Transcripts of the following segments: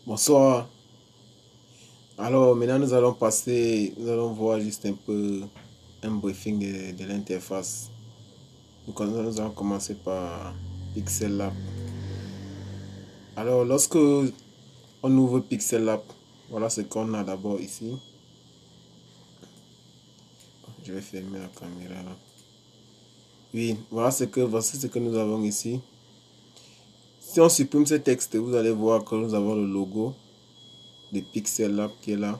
Bonsoir. Alors maintenant nous allons voir juste un peu un briefing de l'interface. Nous allons commencer par Pixel Lab. Alors lorsque on ouvre Pixel Lab, voilà ce qu'on a d'abord ici. Je vais fermer la caméra là. Oui, voici ce que nous avons ici. Si on supprime ce texte, vous allez voir que nous avons le logo de Pixel Lab qui est là.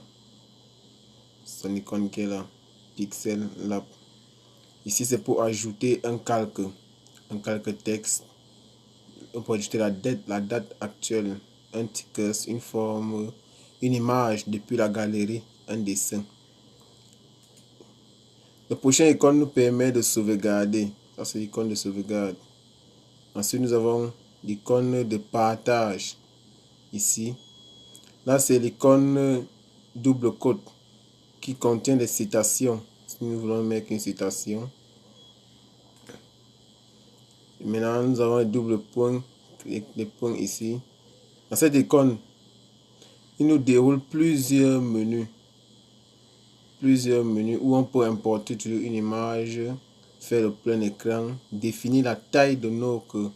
Son icône qui est là. Pixel Lab. Ici, c'est pour ajouter un calque texte. On peut ajouter la date actuelle, un ticket, une forme, une image depuis la galerie, un dessin. Le prochain icône nous permet de sauvegarder. Ça, c'est l'icône de sauvegarde. Ensuite, nous avons l'icône de partage. Ici. Là, c'est l'icône double quote qui contient des citations. Si nous voulons mettre une citation. Maintenant, nous avons les doubles points, les points ici. Dans cette icône, il nous déroule plusieurs menus où on peut importer une image, faire le plein écran, définir la taille de notre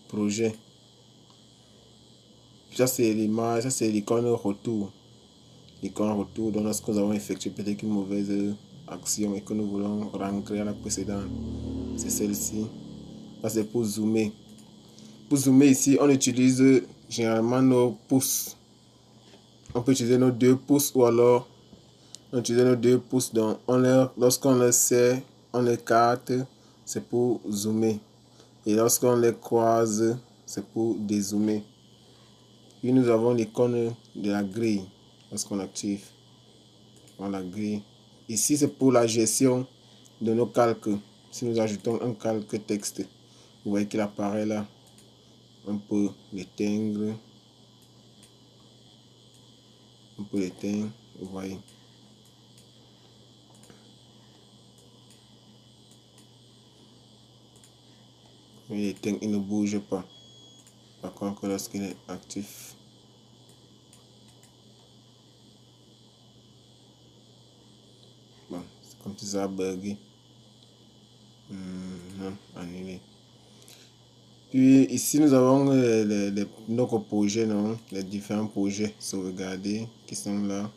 projet. Ça, c'est l'image, ça, c'est l'icône retour. L'icône retour, donc lorsque nous avons effectué peut-être une mauvaise action et que nous voulons rentrer à la précédente, c'est celle-ci. Ça, c'est pour zoomer. Pour zoomer ici, on utilise généralement nos pouces. On peut utiliser nos 2 pouces ou alors on utilise nos 2 pouces. Donc lorsqu'on les serre, on les écarte, c'est pour zoomer. Et lorsqu'on les croise, c'est pour dézoomer. Puis nous avons l'icône de la grille. Lorsqu'on active, la grille. Ici, c'est pour la gestion de nos calques. Si nous ajoutons un calque texte, vous voyez qu'il apparaît là. On peut l'éteindre. Vous voyez. Il ne bouge pas. Par contre, lorsqu'il est actif, bon, c'est comme si ça a bugué. Non, annulé. Puis ici, nous avons nos projets, non? Les différents projets sauvegardés qui sont là.